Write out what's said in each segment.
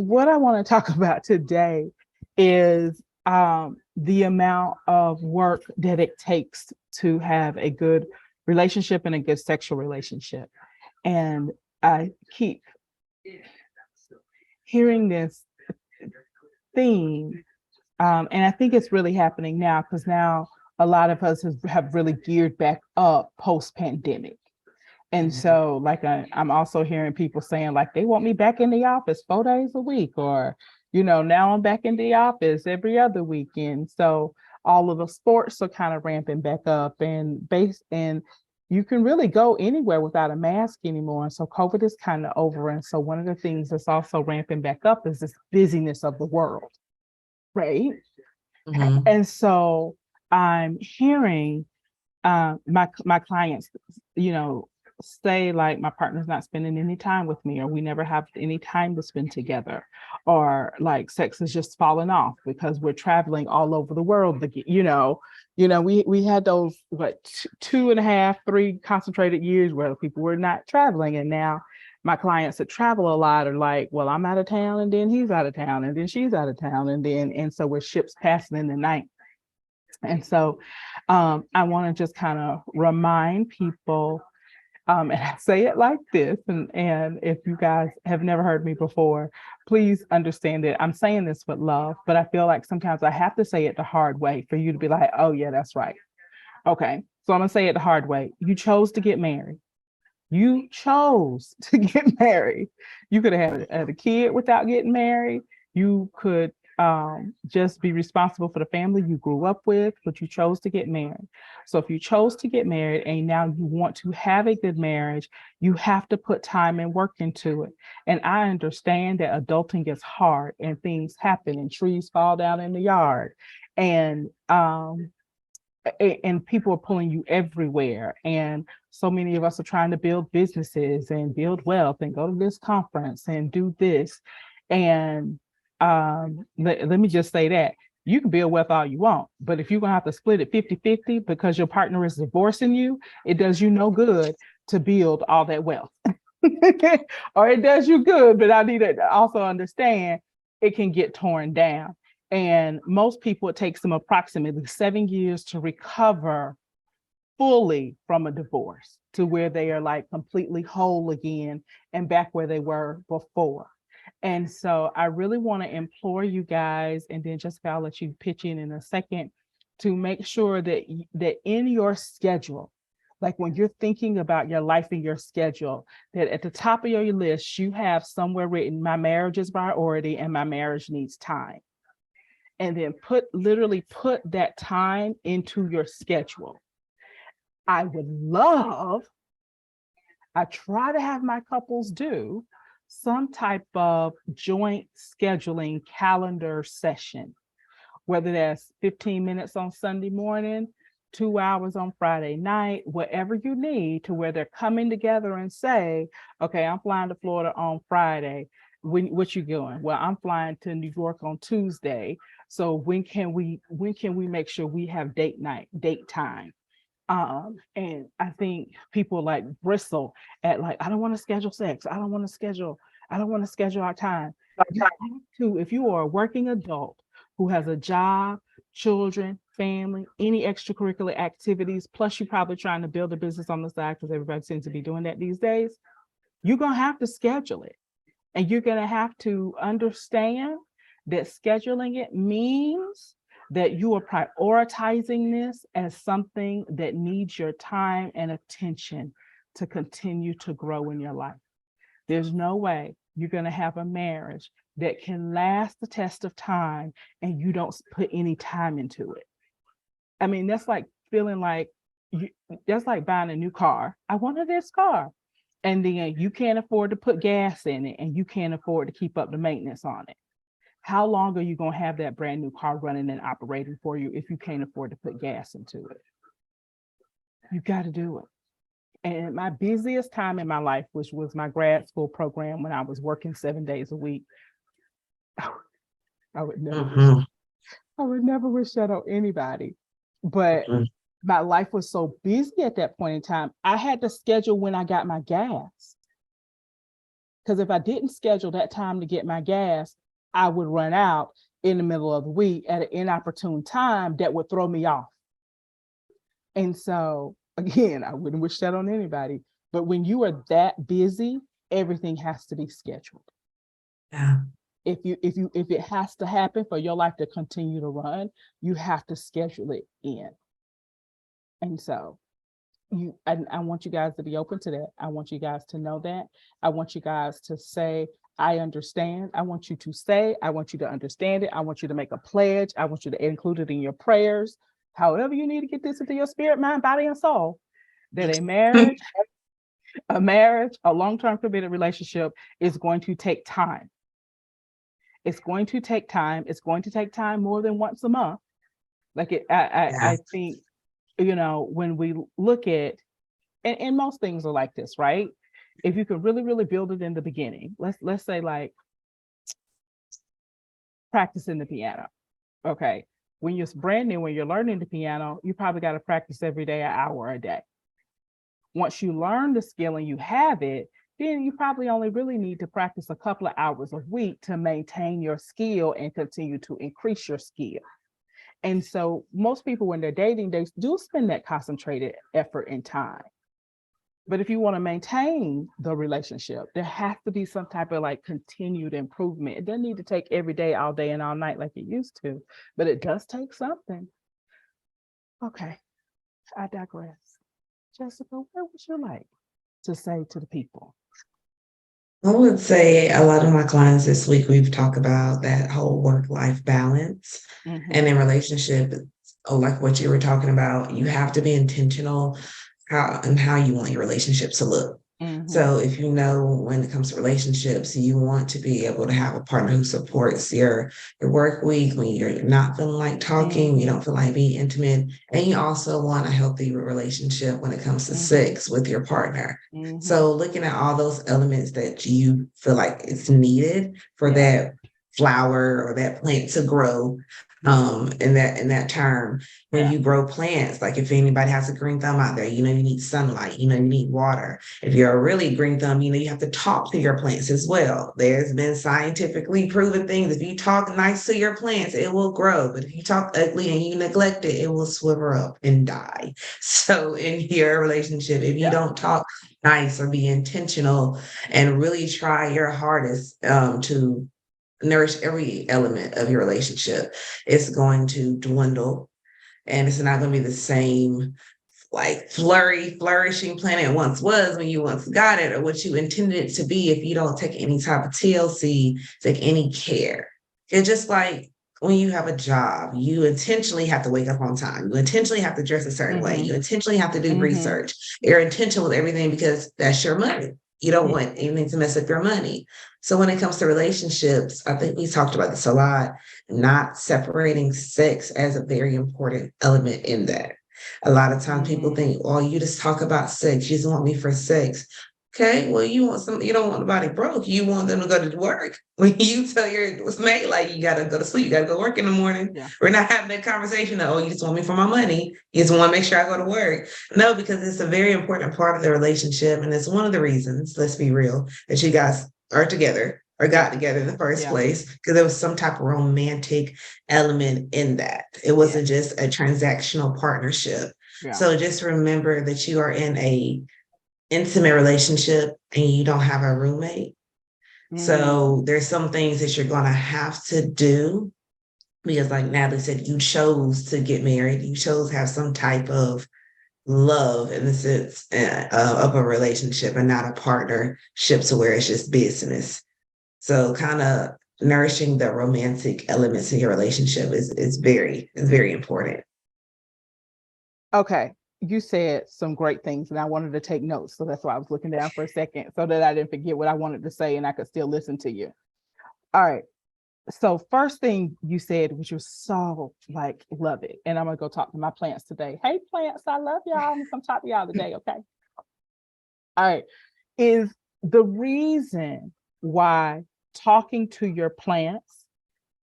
what I want to talk about today is the amount of work that it takes to have a good relationship and a good sexual relationship. And I keep hearing this theme, and I think it's really happening now because now a lot of us have really geared back up post pandemic. And so, like, I'm also hearing people saying, like, they want me back in the office 4 days a week, or, now I'm back in the office every other weekend. So all of the sports are kind of ramping back up, and you can really go anywhere without a mask anymore. And so COVID is kind of over. And so one of the things that's also ramping back up is this busyness of the world, right? Mhm. And so I'm hearing my clients, say like my partner's not spending any time with me, or we never have any time to spend together, or like sex is just falling off because we're traveling all over the world. We had those 2.5, 3 concentrated years where people were not traveling, and now my clients that travel a lot are like, well, I'm out of town, and then he's out of town, and then she's out of town, and so we're ships passing in the night. And so I want to just kind of remind people, and I say it like this, and if you guys have never heard me before, please understand that I'm saying this with love, but I feel like sometimes I have to say it the hard way for you to be like, oh yeah, that's right. Okay, so I'm gonna say it the hard way. You chose to get married. You chose to get married. You could have had a kid without getting married. You could just be responsible for the family you grew up with, but you chose to get married. So if you chose to get married and now you want to have a good marriage, you have to put time and work into it. And I understand that adulting is hard and things happen and trees fall down in the yard. And people are pulling you everywhere. And so many of us are trying to build businesses and build wealth and go to this conference and do this. And let me just say that you can build wealth all you want, but if you're going to have to split it 50-50 because your partner is divorcing you, it does you no good to build all that wealth. Or it does you good, but I need to also understand it can get torn down. And most people, it takes them approximately 7 years to recover fully from a divorce to where they are like completely whole again and back where they were before. And so I really want to implore you guys, and then Jessica, I'll let you pitch in a second, to make sure that in your schedule, like when you're thinking about your life and your schedule, that at the top of your list, you have somewhere written, my marriage is priority and my marriage needs time. And then literally put that time into your schedule. I would love, I try to have my couples do some type of joint scheduling calendar session, whether that's 15 minutes on Sunday morning, 2 hours on Friday night, whatever you need, to where they're coming together and say, okay, I'm flying to Florida on Friday. What you doing? Well, I'm flying to New York on Tuesday. So when can we make sure we have date time? And I think people like bristle at like, I don't want to schedule sex. I don't want to schedule our time. You have to, if you are a working adult who has a job, children, family, any extracurricular activities, plus you're probably trying to build a business on the side because everybody seems to be doing that these days, you're going to have to schedule it. And you're going to have to understand that scheduling it means that you are prioritizing this as something that needs your time and attention to continue to grow in your life. There's no way you're going to have a marriage that can last the test of time and you don't put any time into it. I mean, that's like feeling like that's like buying a new car. I wanted this car. And then you can't afford to put gas in it and you can't afford to keep up the maintenance on it. How long are you going to have that brand new car running and operating for you if you can't afford to put gas into it? You got to do it. And my busiest time in my life, which was my grad school program when I was working 7 days a week, I would never wish that on anybody. But my life was so busy at that point in time, I had to schedule when I got my gas. Because if I didn't schedule that time to get my gas, I would run out in the middle of the week at an inopportune time that would throw me off. And so again, I wouldn't wish that on anybody. But when you are that busy, everything has to be scheduled. Yeah. If it has to happen for your life to continue to run, you have to schedule it in. And so I want you guys to be open to that. I want you guys to know that. I want you guys to say, I understand. I want you to say, I want you to understand it. I want you to make a pledge. I want you to include it in your prayers. However, you need to get this into your spirit, mind, body, and soul. That a marriage, a long-term committed relationship is going to take time. It's going to take time. It's going to take time more than once a month. I think, when we look at, and most things are like this, right? If you can really, really build it in the beginning, let's say like practicing the piano. Okay. When you're brand new, when you're learning the piano, you probably got to practice every day, an hour a day. Once you learn the skill and you have it, then you probably only really need to practice a couple of hours a week to maintain your skill and continue to increase your skill. And so most people, when they're dating, they do spend that concentrated effort and time. But if you want to maintain the relationship, there has to be some type of like continued improvement. It doesn't need to take every day, all day and all night like it used to, but it does take something. Okay, I digress. Jessica, what would you like to say to the people? I would say a lot of my clients this week, we've talked about that whole work-life balance. And in relationship, like what you were talking about, you have to be intentional how you want your relationships to look. So if you know when it comes to relationships, you want to be able to have a partner who supports your work week when you're not feeling like talking, you don't feel like being intimate, and you also want a healthy relationship when it comes to sex with your partner. So looking at all those elements that you feel like is needed for that flower or that plant to grow, in that term, when you grow plants, like if anybody has a green thumb out there, you need sunlight, you need water. If you're a really green thumb, you have to talk to your plants as well. There's been scientifically proven things. If you talk nice to your plants, it will grow. But if you talk ugly and you neglect it, it will swivel up and die. So in your relationship, if you don't talk nice or be intentional and really try your hardest to nourish every element of your relationship, it's going to dwindle, and it's not going to be the same like flourishing plant it once was when you once got it, or what you intended it to be, if you don't take any type of TLC, take any care. It's just like when you have a job, you intentionally have to wake up on time. You intentionally have to dress a certain way. You intentionally have to do research. You're intentional with everything because that's your money. You don't want anything to mess up your money. So when it comes to relationships, I think we talked about this a lot, not separating sex as a very important element in that. A lot of times people think, oh, you just talk about sex. You just want me for sex. Okay, well, you don't want nobody broke. You want them to go to work. When you tell your mate, like, you gotta go to sleep, you gotta go work in the morning. Yeah. We're not having that conversation of, oh, you just want me for my money. You just want to make sure I go to work. No, because it's a very important part of the relationship. And it's one of the reasons, let's be real, that you guys are together or got together in the first place, because there was some type of romantic element in that. It wasn't just a transactional partnership. So just remember that you are in a intimate relationship and you don't have a roommate. So there's some things that you're going to have to do, because like Natalie said, you chose to get married. You chose to have some type of love in the sense of a relationship and not a partnership to where it's just business. So kind of nourishing the romantic elements in your relationship is very important. Okay. You said some great things and I wanted to take notes. So that's why I was looking down for a second so that I didn't forget what I wanted to say and I could still listen to you. All right. So first thing you said, which was so like, love it. And I'm going to go talk to my plants today. Hey plants, I love y'all. I'm going to come talk to y'all today. Okay. All right. Is the reason why talking to your plants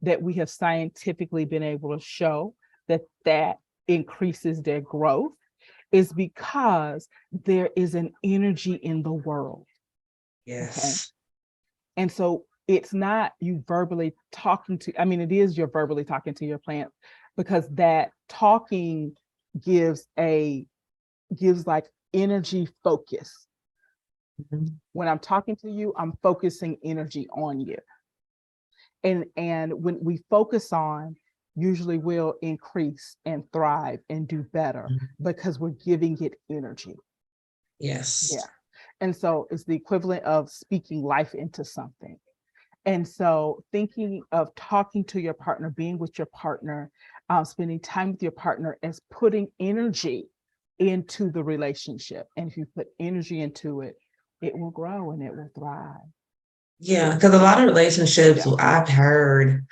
that we have scientifically been able to show that increases their growth is because there is an energy in the world. Yes. And so it's not you verbally talking to, I mean, it is you're verbally talking to your plant, because that talking gives like energy focus. Mhm. When I'm talking to you, I'm focusing energy on you. And when we focus on, usually we'll increase and thrive and do better Mhm. because we're giving it energy. Yes. Yeah. And so it's the equivalent of speaking life into something. And so thinking of talking to your partner, being with your partner, spending time with your partner as putting energy into the relationship. And if you put energy into it, it will grow and it will thrive. Yeah, because a lot of relationships Yeah. I've heard,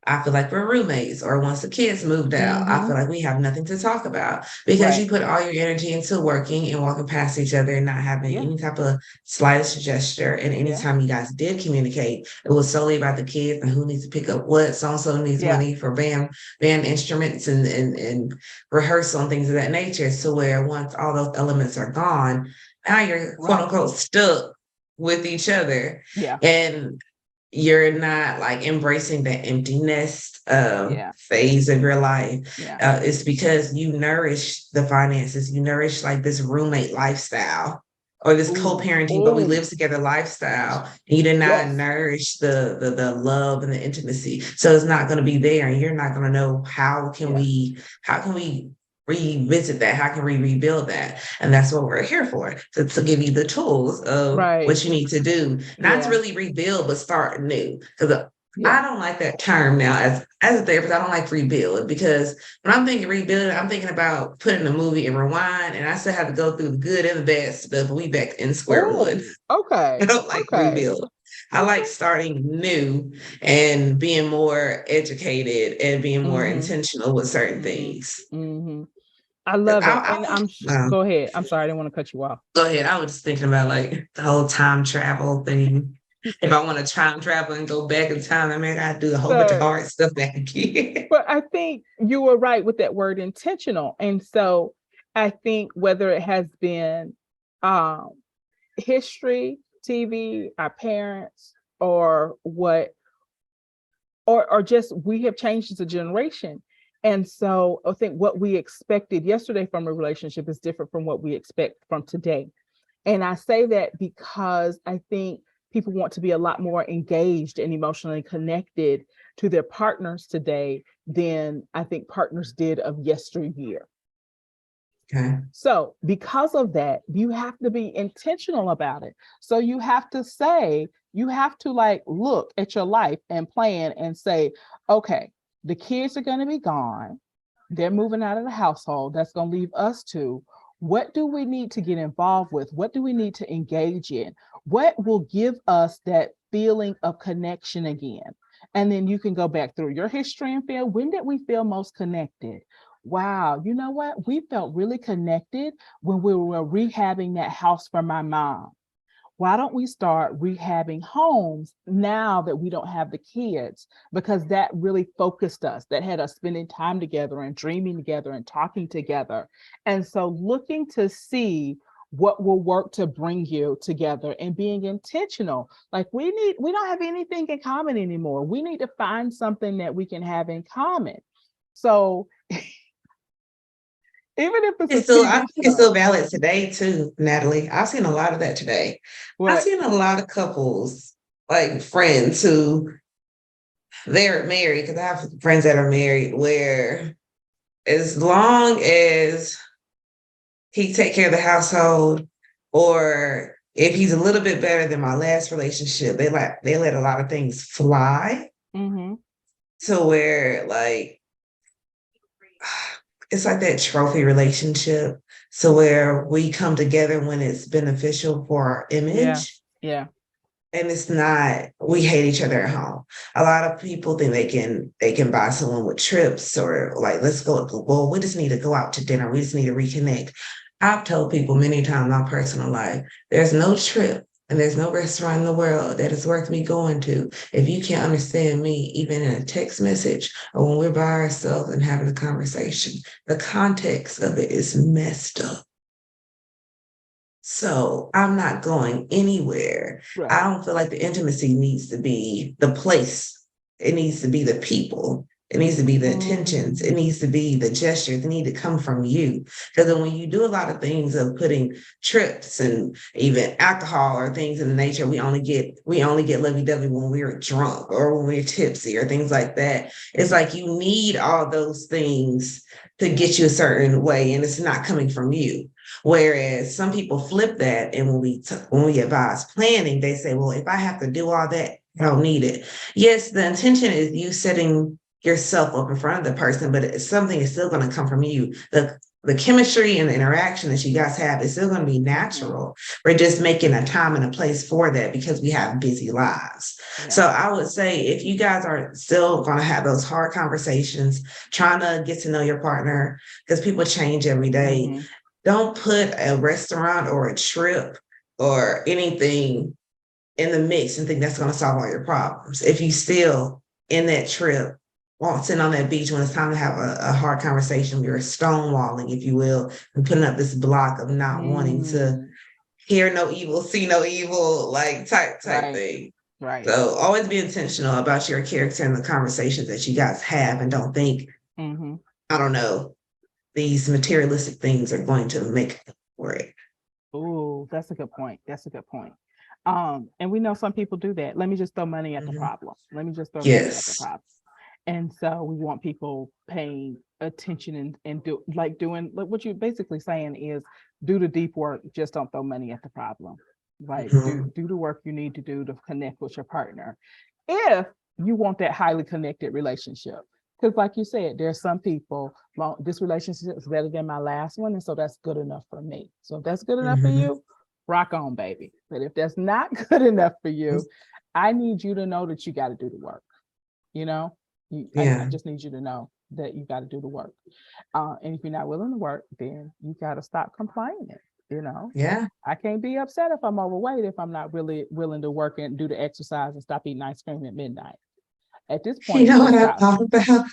I feel like we're roommates, or once the kids moved out, I Mm-hmm. feel like we have nothing to talk about because Right. you put all your energy into working and walking past each other and not having Yeah. any type of slightest gesture. And Yeah. anytime you guys did communicate, it was solely about the kids and who needs to pick up what. So and so needs Yeah. money for band instruments and rehearsal and things of that nature. So where once all those elements are gone, now you're quote Right. unquote stuck with each other. Yeah. And you're not like embracing the emptiness Yeah. phase of your life. Yeah. It's because you nourish the finances, you nourish like this roommate lifestyle or this Ooh. co-parenting, but we Ooh. live together lifestyle. And you did not Yes. nourish the love and the intimacy. So it's not going to be there, and you're not going to know Yeah. how can we revisit that? How can we rebuild that? And that's what we're here for, to give you the tools of Right. what you need to do, not to Yeah. really rebuild, but start new. Because I Yeah. don't like that term now as a therapist. I don't like rebuild because when I'm thinking rebuild, I'm thinking about putting a movie and rewind, and I still have to go through the good and the bad stuff. We back in square one. Oh, I okay. don't like Okay. rebuild. I like Okay. starting new and being more educated and being more Mm-hmm. intentional with certain Mm-hmm. things. Mm-hmm. I love it. And go ahead. I'm sorry, I didn't want to cut you off. Go ahead. I was just thinking about like the whole time travel thing. If I want to time travel and go back in time, I mean, I gotta do a whole bunch of So, hard stuff back again. but I think you were right with that word intentional. And so I think whether it has been um history, TV, our parents, or what, or just we have changed as a generation. And so I think what we expected yesterday from a relationship is different from what we expect from today. And I say that because I think people want to be a lot more engaged and emotionally connected to their partners today than I think partners did of yesteryear. Okay. So, because of that, you have to be intentional about it. So, you have to say, you have to like look at your life and plan and say, okay, the kids are going to be gone. They're moving out of the household. That's going to leave us two. What do we need to get involved with? What do we need to engage in? What will give us that feeling of connection again? And then you can go back through your history and feel, when did we feel most connected? Wow, you know what? We felt really connected when we were rehabbing that house for my mom. Why don't we start rehabbing homes now that we don't have the kids? Because that really focused us, that had us spending time together and dreaming together and talking together. And so looking to see what will work to bring you together and being intentional. Like we don't have anything in common anymore. We need to find something that we can have in common. So even if it's a I TV think it's still show, valid today too, Natalie. I've seen a lot of that today. I've what? seen a lot of couples, like friends who they're married, because I have friends that are married where as long as he take care of the household, or if he's a little bit better than my last relationship, they let a lot of things fly Mm-hmm. to where like it's like that trophy relationship. So where we come together when it's beneficial for our Yeah. image. Yeah. And it's not, we hate each other at home. A lot of people think they can buy someone with trips, or like, let's go, well, we just need to go out to dinner. We just need to reconnect. I've told people many times in my personal life, there's no trip and there's no restaurant in the world that is worth me going to if you can't understand me, even in a text message or when we're by ourselves and having a conversation. The context of it is messed up. So I'm not going anywhere. I Right. don't feel like the intimacy needs to be the place. It needs to be the people. It needs to be the attentions. It Mm, needs to be the gestures. They need to come from you. Because then when you do a lot of things of putting trips and even alcohol or things in the nature, we only get lovey-dovey when we're drunk or when we're tipsy or things like that. It's like you need all those things to yeah. get you a certain way, and it's not coming from you. Whereas some people flip that, and when we advise planning, they say, "Well, if I have to do all that, I don't need it." Yes, the intention is you setting yourself up in front of the person, but something is still going to come from you. The chemistry and the interaction that you guys have is still going to be Mhm. natural. We're just making a time and a place for that because we have busy lives. Yeah. So I would say if you guys are still going to have those hard conversations, trying to get to know your partner, because people change every day, Mhm. don't put a restaurant or a trip or anything in the mix and think that's going to solve all your problems. If you still in that trip, won't sit on that beach when it's time to have a hard conversation, you're stonewalling, if you will, and putting up this block of not wanting to Mm, hear no evil, see no evil, like type right. thing. Right. So always be intentional about your character and the conversations that you guys have, and don't think, Mhm. I don't know, these materialistic things are going to make it for it. Ooh, that's a good point. That's a good point. And we know some people do that. Let me just throw money at the Mhm. problem. Let me just throw money at the Yes. problem. And so we want people paying attention and do like doing like what you're basically saying is do the deep work, just don't throw money at the problem. Like Mhm. do the work you need to do to connect with your partner. If you want that highly connected relationship. Because like you said, there's some people, well, this relationship is better than my last one. And so that's good enough for me. So if that's good enough for Mhm. you, rock on, baby. But if that's not good enough for you, I need you to know that you got to do the work. You know, I Yeah. just need you to know that you got to do the work. And if you're not willing to work, then you got to stop complaining. You know, Yeah. I can't be upset if I'm overweight if I'm not really willing to work and do the exercise and stop eating ice cream at midnight. At this You point, know what just I stop. thought about?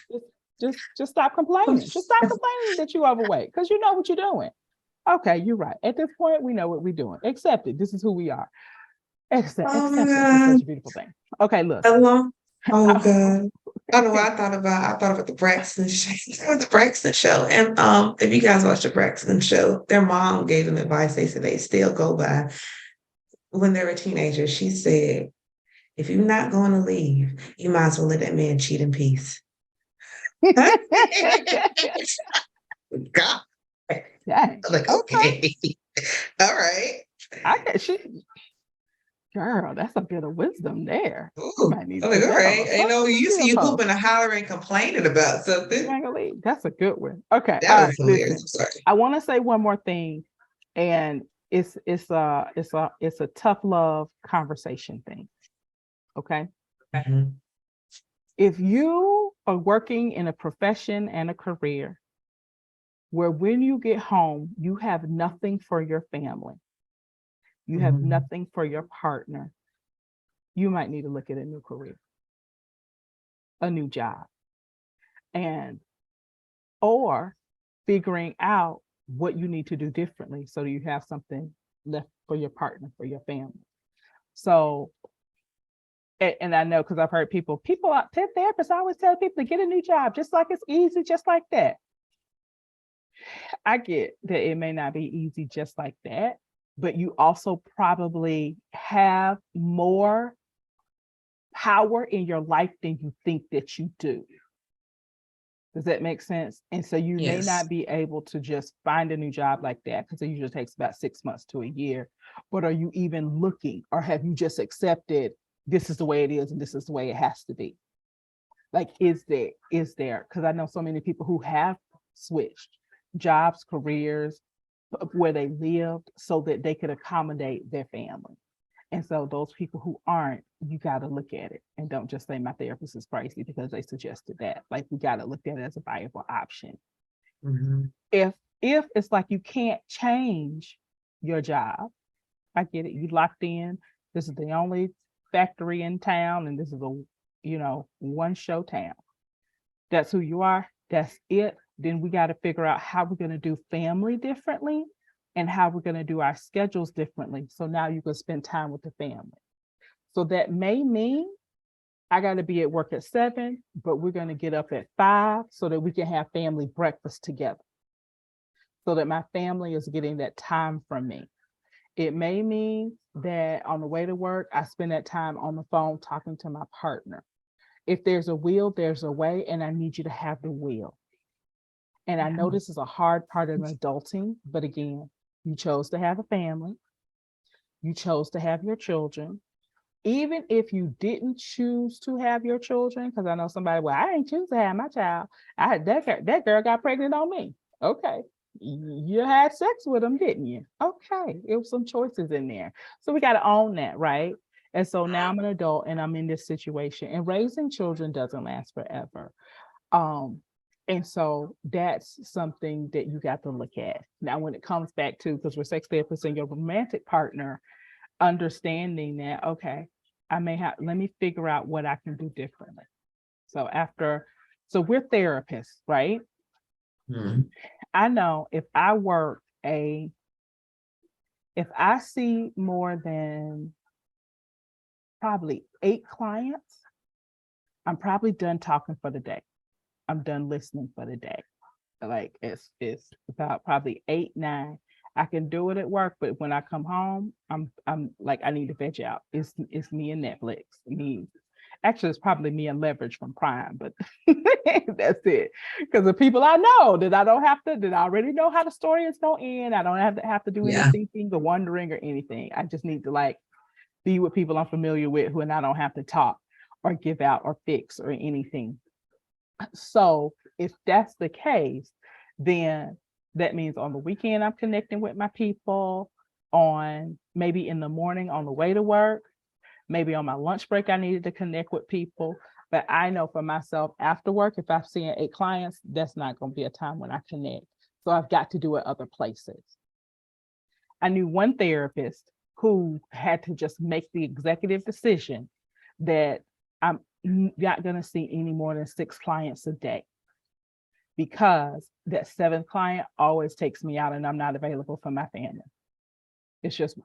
Just, just stop complaining. Just stop complaining that you're overweight because you know what you're doing. Okay, you're right. At this point, we know what we're doing. Accept it. This is who we are. Oh my Acceptance is such God. a beautiful thing. Okay, How listen. long? Oh I, God. I don't know what I thought about. I thought about the Braxton show. The Braxton show. And if you guys watch the Braxton show, their mom gave them advice they said they still go by when they were teenagers. She said, if you're not going to leave, you might as well let that man cheat in peace. God. I'm Dang. like, Okay. okay. All right. I can she girl, that's a bit of wisdom there. You Ooh. might need to I'm like, put all that on a right. You know, social you see media you post. hooping and hollering, complaining about You something. ain't gonna leave. That's a good one. Okay. That All was right. hilarious. Listen. I'm sorry. I want to say one more thing, and it's a tough love conversation thing. Okay. Mhm. If you are working in a profession and a career where when you get home, you have nothing for your family, you have Mhm. nothing for your partner, you might need to look at a new career, a new job, and or figuring out what you need to do differently so you have something left for your partner, for your family. So, and I know because I've heard people out therapists always tell people to get a new job, just like it's easy, just like that. I get that it may not be easy just like that, but you also probably have more power in your life than you think that you do. Does that make sense? And so you may Yes. not be able to just find a new job like that because it usually takes about 6 months to a year. But are you even looking or have you just accepted this is the way it is and this is the way it has to be? Like, is there? Because I know so many people who have switched jobs, careers, where they lived so that they could accommodate their family. And so those people who aren't, you got to look at it and don't just say my therapist is crazy because they suggested that. Like we got to look at it as a viable option. Mhm. If if it's like you can't change your job, I get it. You locked in. This is the only factory in town, and this is a one show town. That's who you are. That's it. Then we got to figure out how we're going to do family differently and how we're going to do our schedules differently. So now you can spend time with the family. So that may mean I got to be at work at 7, but we're going to get up at 5 so that we can have family breakfast together. So that my family is getting that time from me. It may mean that on the way to work, I spend that time on the phone talking to my partner. If there's a will, there's a way, and I need you to have the will. And I know this is a hard part of adulting, but again, you chose to have a family. You chose to have your children. Even if you didn't choose to have your children, because I know somebody, well, I didn't choose to have my child. That girl got pregnant on me. Okay. You had sex with them, didn't you? Okay. It was some choices in there. So we got to own that, right? And so now I'm an adult and I'm in this situation, and raising children doesn't last forever. And so that's something that you got to look at. Now, when it comes back to, because we're sex therapists and your romantic partner, understanding that, okay, let me figure out what I can do differently. So we're therapists, right? Mm-hmm. I know if I see more than probably 8 clients, I'm probably done talking for the day. I'm done listening for the day. Like it's about probably 8, 9. I can do it at work, but when I come home, I'm like, I need to veg out. It's me and Netflix. Actually, it's probably me and Leverage from Prime, but that's it. Because the people I know that I already know how the story is going to end. I don't have to do any thinking or wondering or anything. I just need to like be with people I'm familiar with who, and I don't have to talk or give out or fix or anything. So if that's the case, then that means on the weekend I'm connecting with my people, on maybe in the morning on the way to work, maybe on my lunch break I needed to connect with people. But I know for myself after work, if I'm seeing 8 clients, that's not going to be a time when I connect. So I've got to do it other places. I knew one therapist who had to just make the executive decision that I'm not going to see any more than 6 clients a day, because that 7th client always takes me out and I'm not available for my family. It's just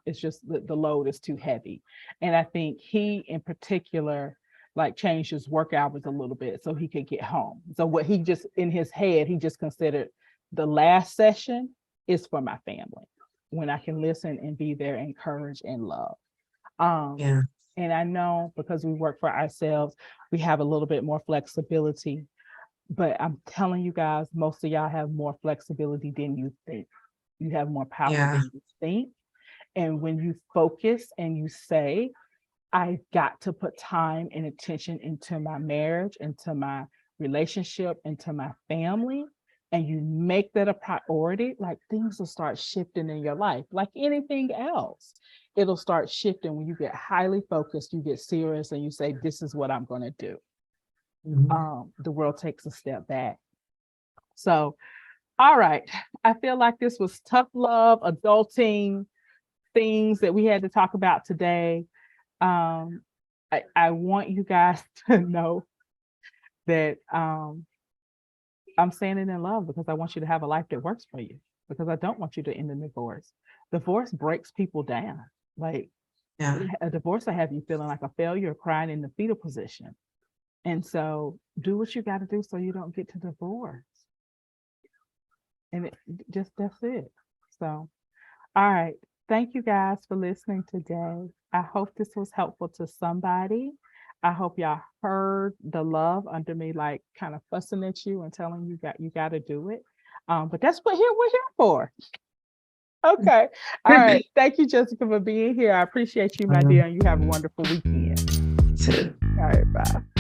the load is too heavy. And I think he in particular like changed his work hours a little bit so he could get home. So what he just in his head, he just considered the last session is for my family, when I can listen and be there, encourage and love. And I know because we work for ourselves, we have a little bit more flexibility, but I'm telling you guys, most of y'all have more flexibility than you think. You have more power than you think. And when you focus and you say, I got to put time and attention into my marriage, into my relationship, into my family, and you make that a priority, like things will start shifting in your life. Like anything else, it'll start shifting when you get highly focused, you get serious, and you say, this is what I'm going to do. The world takes a step back. So, all right. I feel like this was tough love, adulting, things that we had to talk about today. I want you guys to know that I'm saying it in love, because I want you to have a life that works for you, because I don't want you to end in divorce. Divorce breaks people down. Like a divorce will have you feeling like a failure, crying in the fetal position. And so do what you got to do so you don't get to divorce. And that's it. So, all right. Thank you guys for listening today. I hope this was helpful to somebody. I hope y'all heard the love under me, like kind of fussing at you and telling you you got to do it. But that's what we're here for. Okay. All right. Thank you, Jessica, for being here. I appreciate you, my dear, and you have a wonderful weekend. Too. All right. Bye.